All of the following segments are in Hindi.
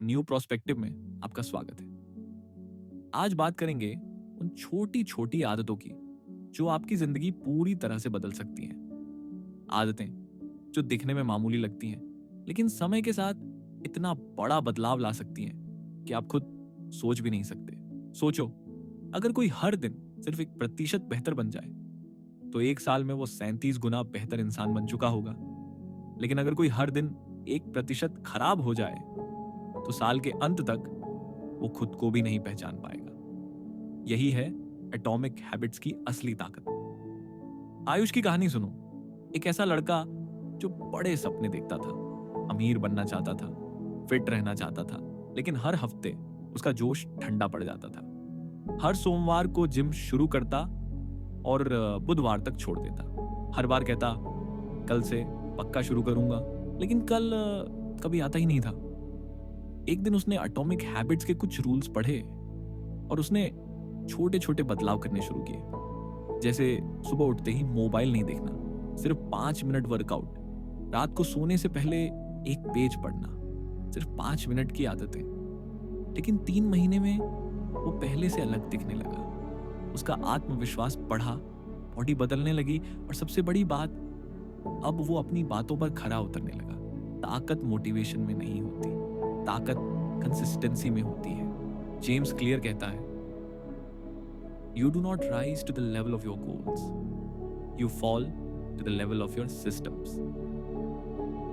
न्यू प्रोस्पेक्टिव में आपका स्वागत है। आज बात करेंगे उन छोटी छोटी आदतों की जो आपकी जिंदगी पूरी तरह से बदल सकती हैं। आदतें जो दिखने में मामूली लगती हैं, लेकिन समय के साथ इतना बड़ा बदलाव ला सकती हैं कि आप खुद सोच भी नहीं सकते। सोचो, अगर कोई हर दिन सिर्फ 1% बेहतर बन जाए तो 1 साल में वो 37 गुना बेहतर इंसान बन चुका होगा। लेकिन अगर कोई हर दिन 1% खराब हो जाए तो साल के अंत तक वो खुद को भी नहीं पहचान पाएगा। यही है एटॉमिक हैबिट्स की असली ताकत। आयुष की कहानी सुनो। एक ऐसा लड़का जो बड़े सपने देखता था, अमीर बनना चाहता था, फिट रहना चाहता था, लेकिन हर हफ्ते उसका जोश ठंडा पड़ जाता था। हर सोमवार को जिम शुरू करता और बुधवार तक छोड़ देता। हर बार कहता कल से पक्का शुरू करूंगा, लेकिन कल कभी आता ही नहीं था। एक दिन उसने एटॉमिक हैबिट्स के कुछ रूल्स पढ़े और उसने छोटे छोटे बदलाव करने शुरू किए। जैसे सुबह उठते ही मोबाइल नहीं देखना, सिर्फ 5 मिनट वर्कआउट, रात को सोने से पहले एक पेज पढ़ना, सिर्फ 5 मिनट की आदतें। लेकिन 3 महीने में वो पहले से अलग दिखने लगा। उसका आत्मविश्वास बढ़ा, बॉडी बदलने लगी और सबसे बड़ी बात, अब वो अपनी बातों पर खरा उतरने लगा। ताकत मोटिवेशन में नहीं होती, ताकत कंसिस्टेंसी में होती है। जेम्स क्लियर कहता है, you do not rise to the level of your goals, you fall to the level of your systems.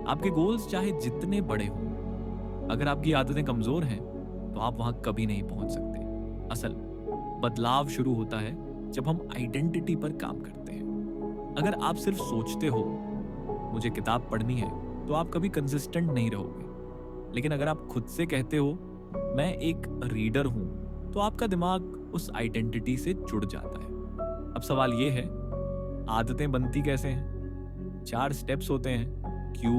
आपके गोल्स चाहे जितने बड़े हों, अगर आपकी आदतें कमजोर हैं तो आप वहां कभी नहीं पहुंच सकते। असल बदलाव शुरू होता है जब हम आइडेंटिटी पर काम करते हैं। अगर आप सिर्फ सोचते हो मुझे किताब पढ़नी है तो आप कभी कंसिस्टेंट नहीं रहोगे। लेकिन अगर आप खुद से कहते हो मैं एक रीडर हूं, तो आपका दिमाग उस आइडेंटिटी से जुड़ जाता है। अब सवाल यह है, आदतें बनती कैसे हैं? 4 स्टेप्स होते हैं, क्यू,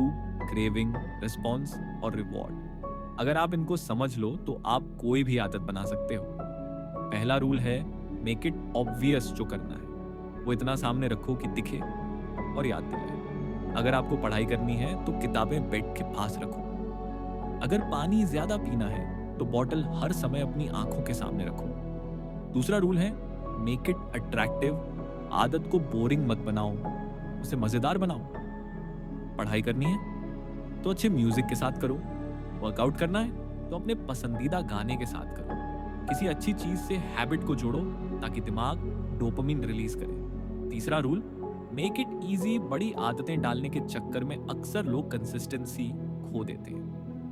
क्रेविंग, रिस्पॉन्स और रिवॉर्ड। अगर आप इनको समझ लो तो आप कोई भी आदत बना सकते हो। पहला रूल है मेक इट ऑब्वियस। जो करना है वो इतना सामने रखो कि दिखे और याद दिलाए। अगर आपको पढ़ाई करनी है तो किताबें बेड के पास रखो। अगर पानी ज्यादा पीना है तो बॉटल हर समय अपनी आंखों के सामने रखो। दूसरा रूल है मेक इट अट्रैक्टिव। आदत को बोरिंग मत बनाओ, उसे मजेदार बनाओ। पढ़ाई करनी है तो अच्छे म्यूजिक के साथ करो। वर्कआउट करना है तो अपने पसंदीदा गाने के साथ करो। किसी अच्छी चीज से हैबिट को जोड़ो ताकि दिमाग डोपामिन रिलीज करे। तीसरा रूल मेक इट इजी। बड़ी आदतें डालने के चक्कर में अक्सर लोग कंसिस्टेंसी खो देते हैं।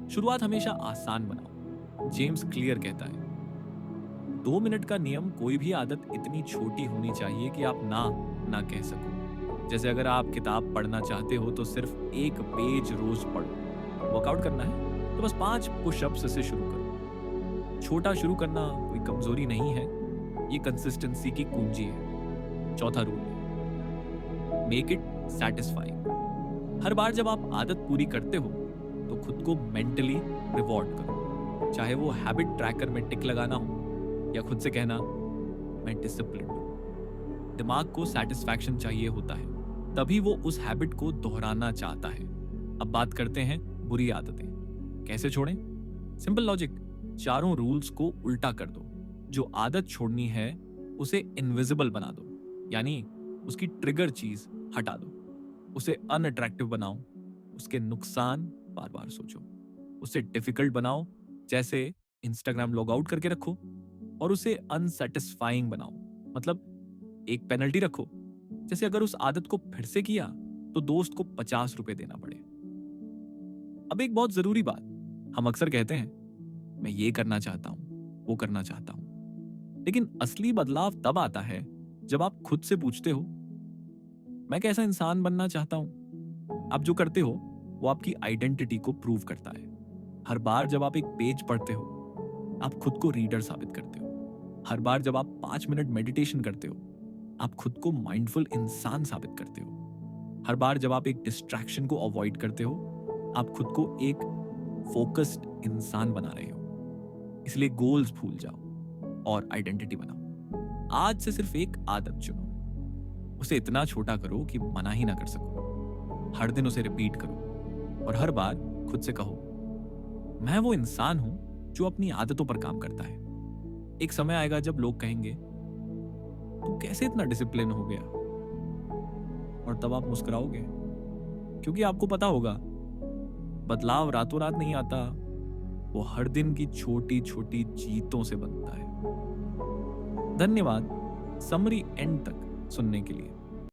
शुरुआत हमेशा आसान बनाओ। जेम्स क्लियर कहता है 2 मिनट का नियम। कोई भी आदत इतनी छोटी होनी चाहिए कि आप ना कह सको। जैसे अगर आप किताब पढ़ना चाहते हो तो सिर्फ 1 पेज रोज पढ़ो। वर्कआउट करना है तो बस 5 पुशअप्स से शुरू करो। छोटा शुरू करना कोई कमजोरी नहीं है, ये कंसिस्टेंसी की कुंजी है। चौथा रूल है मेक इट सैटिस्फाइंग। हर बार जब आप आदत पूरी करते हो तो खुद को मेंटली रिवॉर्ड करो। चाहे वो हैबिट ट्रैकर में टिक लगाना हो या खुद से कहना मैं डिसिप्लिन्ड हूं। दिमाग को सैटिस्फैक्शन चाहिए होता है, तभी वो उस हैबिट को दोहराना चाहता है। अब बात करते हैं बुरी आदतें कैसे छोड़ें। सिंपल लॉजिक, चारों रूल्स को उल्टा कर दो। जो आदत छोड़नी है उसे इनविजिबल बना दो, यानी उसकी ट्रिगर चीज हटा दो। उसे अनअट्रैक्टिव बनाओ, उसके नुकसान बार बार सोचो। उसे डिफिकल्ट बनाओ, जैसे इंस्टाग्राम लॉग आउट करके रखो। और उसे अनसेटिस्फाइंग बनाओ, मतलब एक पेनल्टी रखो। जैसे अगर उस आदत को फिर से किया तो दोस्त को 50 रुपए देना पड़े। अब एक बहुत जरूरी बात, हम अक्सर कहते हैं मैं ये करना चाहता हूं, वो करना चाहता हूं, लेकिन असली बदलाव तब आता है जब आप खुद से पूछते हो मैं कैसा इंसान बनना चाहता हूं। आप जो करते हो वो आपकी आइडेंटिटी को प्रूव करता है। हर बार जब आप एक पेज पढ़ते हो आप खुद को रीडर साबित करते हो। हर बार जब आप 5 मिनट मेडिटेशन करते हो आप खुद को माइंडफुल इंसान साबित करते हो। हर बार जब आप एक डिस्ट्रैक्शन को अवॉइड करते हो आप खुद को एक फोकस्ड इंसान बना रहे हो। इसलिए गोल्स भूल जाओ और आइडेंटिटी बनाओ। आज से सिर्फ एक आदत चुनो, उसे इतना छोटा करो कि मना ही ना कर सको। हर दिन उसे रिपीट करो और हर बार खुद से कहो मैं वो इंसान हूं जो अपनी आदतों पर काम करता है। एक समय आएगा जब लोग कहेंगे, तू कैसे इतना डिसिप्लिन हो गया? और तब आप मुस्कुराओगे, क्योंकि आपको पता होगा बदलाव रातों रात नहीं आता, वो हर दिन की छोटी छोटी जीतों से बनता है। धन्यवाद समरी एंड तक सुनने के लिए।